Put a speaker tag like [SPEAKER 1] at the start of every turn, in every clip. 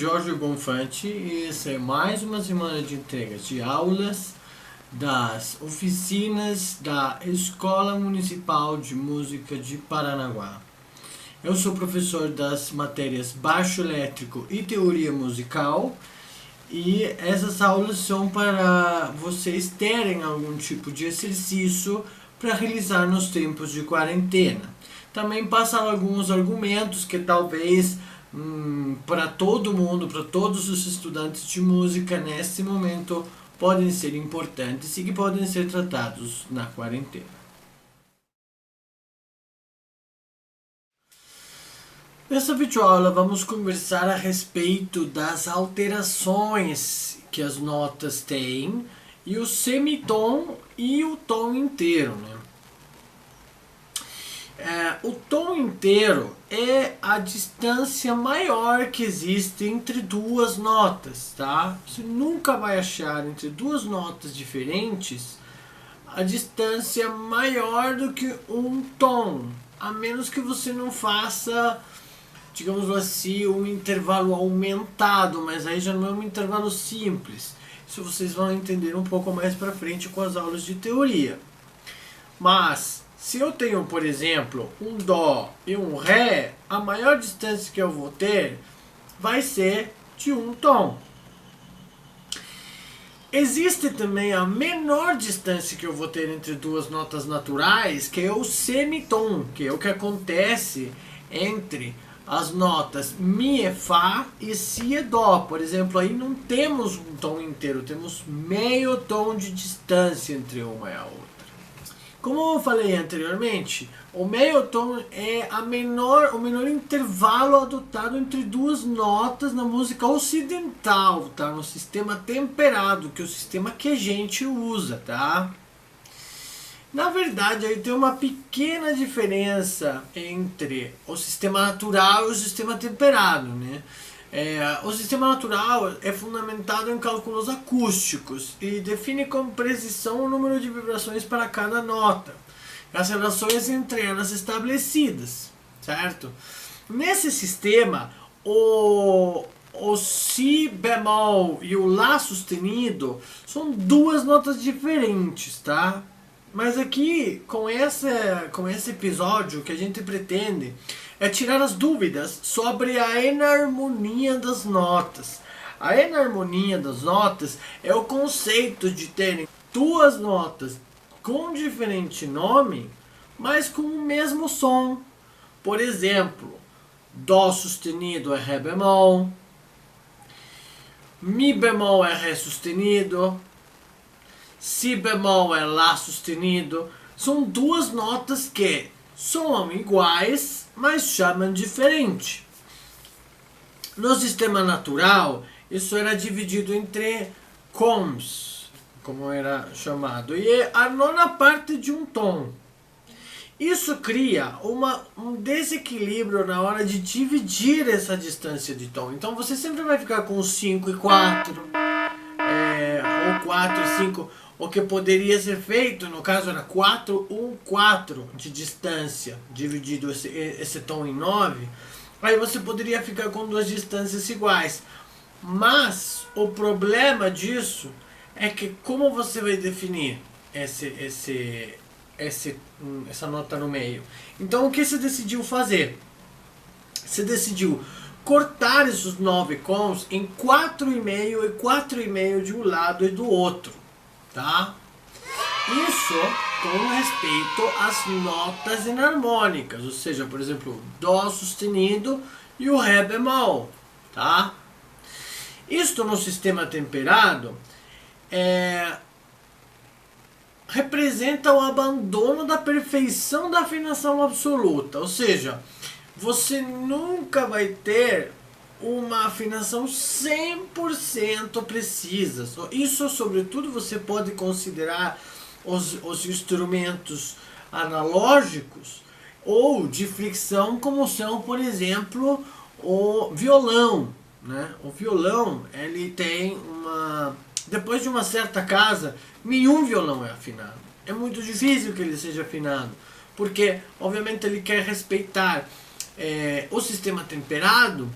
[SPEAKER 1] Jorge Bonfante e essa é mais uma semana de entregas de aulas das oficinas da Escola Municipal de Música de Paranaguá. Eu sou professor das matérias Baixo Elétrico e Teoria Musical e essas aulas são para vocês terem algum tipo de exercício para realizar nos tempos de quarentena. Também passam alguns argumentos que talvez para todo mundo, para todos os estudantes de música nesse momento podem ser importantes e que podem ser tratados na quarentena. Nessa videoaula vamos conversar a respeito das alterações que as notas têm e o semitom e o tom inteiro, né? O tom inteiro é a distância maior que existe entre duas notas, tá? Você nunca vai achar entre duas notas diferentes a distância maior do que um tom, a menos que você não faça, digamos assim, um intervalo aumentado, mas aí já não é um intervalo simples. Isso vocês vão entender um pouco mais para frente com as aulas de teoria. Mas se eu tenho, por exemplo, um Dó e um Ré, a maior distância que eu vou ter vai ser de um tom. Existe também a menor distância que eu vou ter entre duas notas naturais, que é o semitom, que é o que acontece entre as notas Mi e Fá e Si e Dó. Por exemplo, aí não temos um tom inteiro, temos meio tom de distância entre uma e a outra. Como eu falei anteriormente, o meio tom é o menor intervalo adotado entre duas notas na música ocidental, tá? No sistema temperado, que é o sistema que a gente usa, tá? Na verdade, aí tem uma pequena diferença entre o sistema natural e o sistema temperado, né? O sistema natural é fundamentado em cálculos acústicos e define com precisão o número de vibrações para cada nota, as relações entre elas estabelecidas, certo? Nesse sistema, o Si bemol e o Lá sustenido são duas notas diferentes, tá? Mas aqui, com esse episódio, o que a gente pretende é tirar as dúvidas sobre a enarmonia das notas. A enarmonia das notas é o conceito de terem duas notas com diferente nome, mas com o mesmo som. Por exemplo, Dó sustenido é Ré bemol, Mi bemol é Ré sustenido, Si bemol é Lá sustenido. São duas notas que soam iguais, mas chamam diferente. No sistema natural, isso era dividido entre cons, como era chamado, e é a nona parte de um tom. Isso cria um desequilíbrio na hora de dividir essa distância de tom. Então você sempre vai ficar com 5 e 4, ou 4 e 5. O que poderia ser feito, no caso era 4, 1, 4 de distância, dividido esse tom em 9, aí você poderia ficar com duas distâncias iguais. Mas o problema disso é que como você vai definir essa nota no meio? Então o que você decidiu fazer? Você decidiu cortar esses 9 cons em 4,5 e 4,5 de um lado e do outro. Tá? Isso com respeito às notas enarmônicas, ou seja, por exemplo, o Dó sustenido e o Ré bemol, tá? Isto no sistema temperado representa o abandono da perfeição da afinação absoluta, ou seja, você nunca vai ter uma afinação 100% precisa. Isso, sobretudo, você pode considerar os instrumentos analógicos ou de fricção, como são, por exemplo, o violão, né? O violão, ele tem depois de uma certa casa, nenhum violão é afinado. É muito difícil que ele seja afinado, porque, obviamente, ele quer respeitar o sistema temperado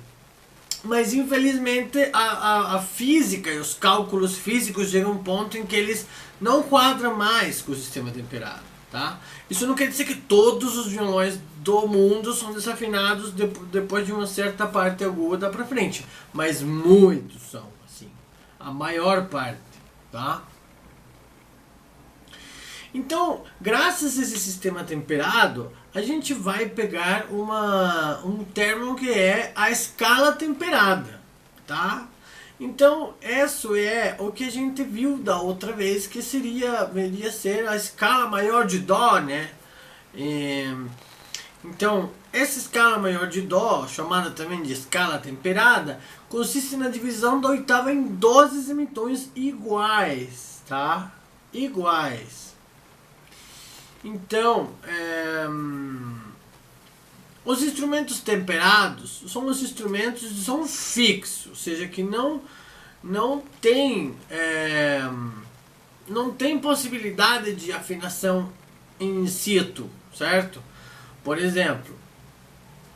[SPEAKER 1] Mas infelizmente a física e os cálculos físicos chegam a um ponto em que eles não quadram mais com o sistema temperado, tá? Isso não quer dizer que todos os violões do mundo são desafinados depois de uma certa parte aguda para frente, mas muitos são, assim, a maior parte, tá? Então, graças a esse sistema temperado, a gente vai pegar um termo que é a escala temperada, tá? Então, isso é o que a gente viu da outra vez, que deveria ser a escala maior de Dó, né? Então, essa escala maior de Dó, chamada também de escala temperada, consiste na divisão da oitava em 12 semitons iguais, tá? Iguais. Então, os instrumentos temperados são os instrumentos de som fixo, ou seja, que não tem possibilidade de afinação in situ, certo? Por exemplo,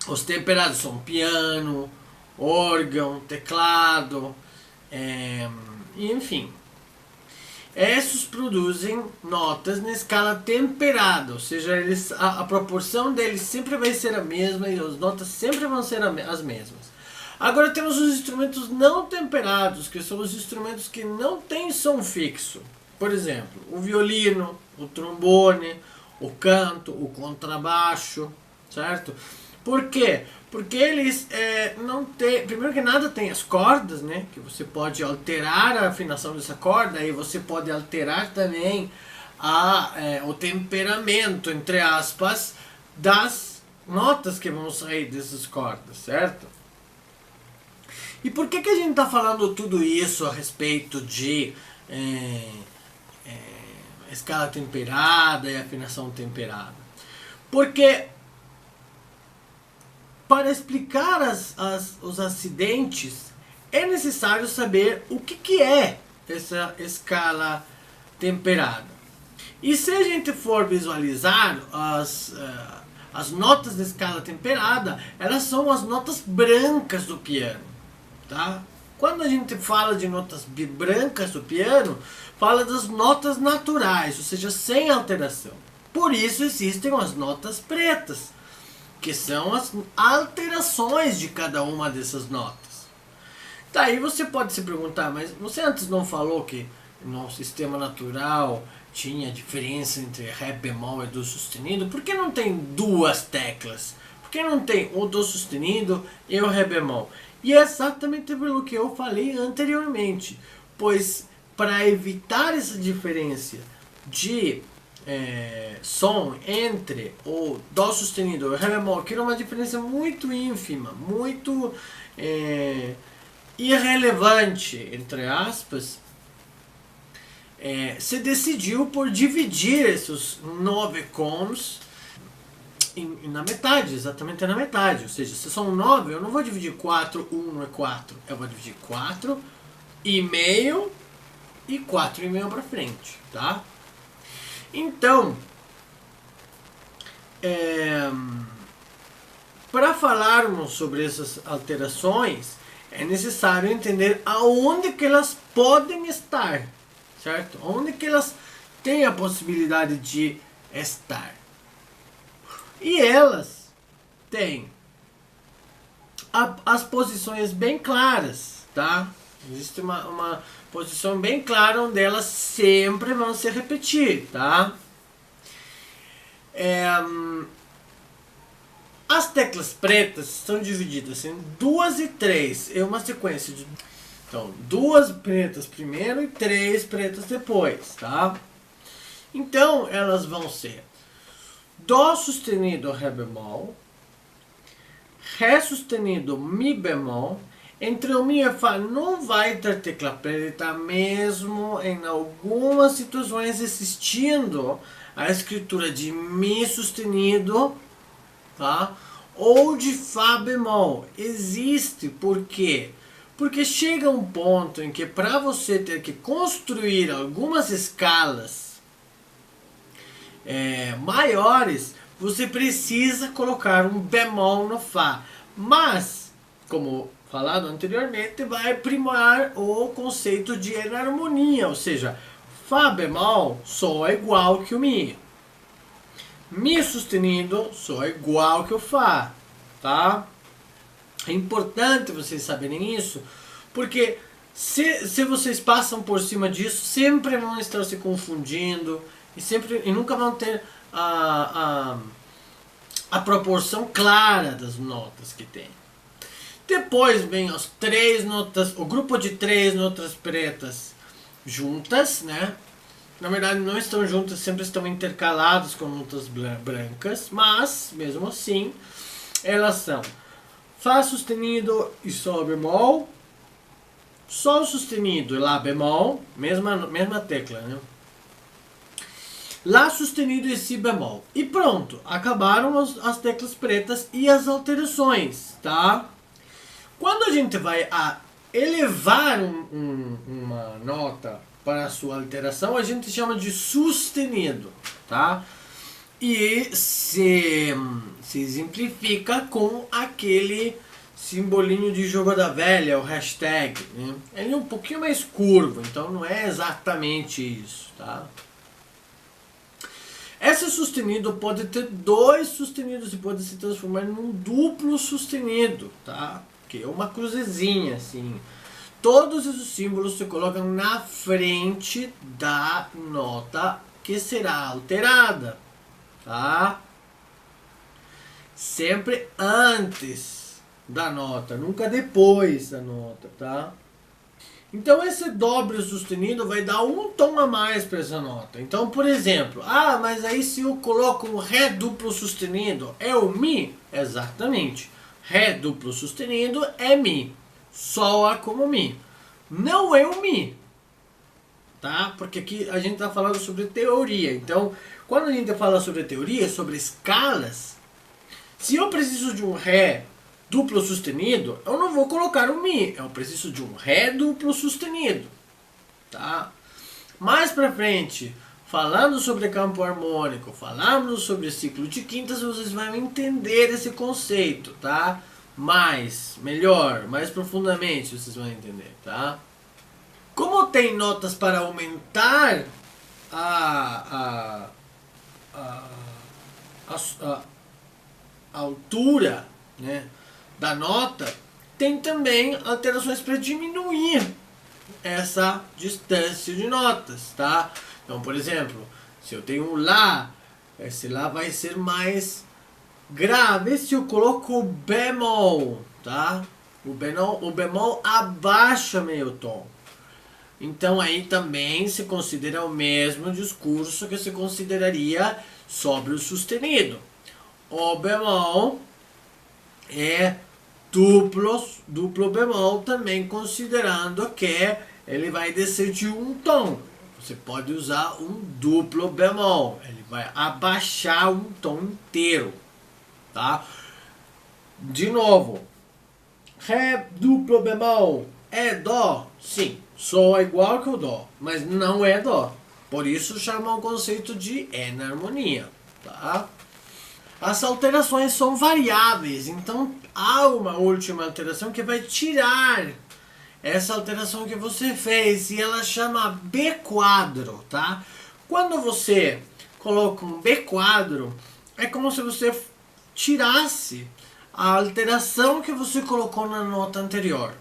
[SPEAKER 1] os temperados são piano, órgão, teclado, enfim. Esses produzem notas na escala temperada, ou seja, a proporção deles sempre vai ser a mesma e as notas sempre vão ser as mesmas. Agora temos os instrumentos não temperados, que são os instrumentos que não têm som fixo. Por exemplo, o violino, o trombone, o canto, o contrabaixo, certo? Por quê? Porque eles não tem, primeiro que nada tem as cordas, né? Que você pode alterar a afinação dessa corda e você pode alterar também o temperamento, entre aspas, das notas que vão sair dessas cordas, certo? E por que a gente está falando tudo isso a respeito de escala temperada e afinação temperada? Porque para explicar os acidentes, é necessário saber o que é essa escala temperada. E se a gente for visualizar as notas da escala temperada, elas são as notas brancas do piano, tá? Quando a gente fala de notas brancas do piano, fala das notas naturais, ou seja, sem alteração. Por isso existem as notas pretas, que são as alterações de cada uma dessas notas. Daí você pode se perguntar, mas você antes não falou que no sistema natural tinha diferença entre Ré bemol e Dó sustenido? Por que não tem duas teclas? Por que não tem o Dó sustenido e o Ré bemol? E é exatamente pelo que eu falei anteriormente, pois para evitar essa diferença de som entre o Dó sustenido e o Ré bemol, que era uma diferença muito ínfima, muito irrelevante, entre aspas, se decidiu por dividir esses 9 cons na metade, exatamente na metade. Ou seja, se são 9, eu não vou dividir 4, 1 não é 4, eu vou dividir 4 e meio e 4 e meio para frente, tá? Então, para falarmos sobre essas alterações, é necessário entender aonde que elas podem estar, certo? Onde que elas têm a possibilidade de estar. E elas têm as posições bem claras, tá? Existe uma posição bem clara onde elas sempre vão se repetir, tá? As teclas pretas são divididas em 2 e 3. É uma sequência de... Então, 2 pretas primeiro e 3 pretas depois, tá? Então, elas vão ser Dó sustenido, Ré bemol, Ré sustenido, Mi bemol. Entre o Mi e o Fá não vai ter tecla preta, mesmo em algumas situações existindo a escritura de Mi sustenido, tá? Ou de Fá bemol. Existe, por quê? Porque chega um ponto em que para você ter que construir algumas escalas maiores, você precisa colocar um bemol no Fá. Mas, como falado anteriormente, vai primar o conceito de enarmonia, ou seja, Fá bemol soa igual que o Mi. Mi sustenido soa igual que o Fá, tá? É importante vocês saberem isso, porque se vocês passam por cima disso, sempre vão estar se confundindo e nunca vão ter a proporção clara das notas que tem. Depois vem as três notas, o grupo de três notas pretas juntas, né? Na verdade não estão juntas, sempre estão intercaladas com notas brancas, mas mesmo assim elas são Fá sustenido e Sol bemol, Sol sustenido e Lá bemol, mesma tecla, né? Lá sustenido e Si bemol. E pronto, acabaram as teclas pretas e as alterações, tá? Quando a gente vai elevar uma nota para a sua alteração, a gente chama de sustenido, tá? E se exemplifica com aquele simbolinho de jogo da velha, o hashtag, né? Ele é um pouquinho mais curvo, então não é exatamente isso, tá? Esse sustenido pode ter dois sustenidos e pode se transformar num duplo sustenido, tá? Que é uma cruzezinha, assim. Todos esses símbolos se colocam na frente da nota que será alterada, tá? Sempre antes da nota, nunca depois da nota, tá? Então esse dobre sustenido vai dar um tom a mais para essa nota. Então, por exemplo, mas aí se eu coloco um Ré duplo sustenido, é o Mi? Exatamente. Ré duplo sustenido é Mi. Soa como Mi. Não é o Mi. Tá? Porque aqui a gente está falando sobre teoria. Então, quando a gente fala sobre teoria, sobre escalas, se eu preciso de um Ré duplo sustenido, eu não vou colocar o Mi. Eu preciso de um Ré duplo sustenido. Tá? Mais pra frente, falando sobre campo harmônico, falando sobre ciclo de quintas, vocês vão entender esse conceito, tá? Melhor, mais profundamente vocês vão entender, tá? Como tem notas para aumentar a altura, né, da nota, tem também alterações para diminuir essa distância de notas, tá? Então, por exemplo, se eu tenho um Lá, esse Lá vai ser mais grave se eu coloco o bemol, tá? O bemol abaixa meio tom. Então aí também se considera o mesmo discurso que se consideraria sobre o sustenido. O bemol é duplo bemol também, considerando que ele vai descer de um tom. Você pode usar um duplo bemol, ele vai abaixar um tom inteiro, tá? De novo, Ré duplo bemol é Dó? Sim, soa igual que o Dó, mas não é Dó. Por isso chama o conceito de enarmonia, tá? As alterações são variáveis, então há uma última alteração que vai tirar essa alteração que você fez e ela chama B quadro, tá? Quando você coloca um B quadro, é como se você tirasse a alteração que você colocou na nota anterior,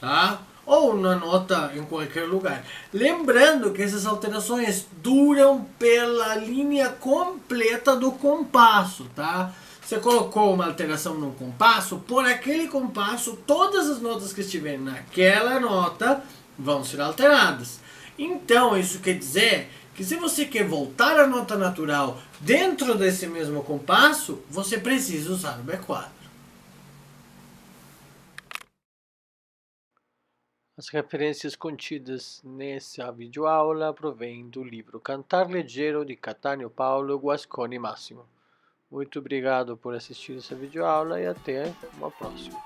[SPEAKER 1] tá? Ou na nota em qualquer lugar. Lembrando que essas alterações duram pela linha completa do compasso, tá? Você colocou uma alteração no compasso, por aquele compasso, todas as notas que estiverem naquela nota vão ser alteradas. Então, isso quer dizer que se você quer voltar à nota natural dentro desse mesmo compasso, você precisa usar o B quadro. As referências contidas nessa videoaula provêm do livro Cantar Leggero de Cattaneo Paulo Guasconi Massimo. Muito obrigado por assistir essa videoaula e até uma próxima.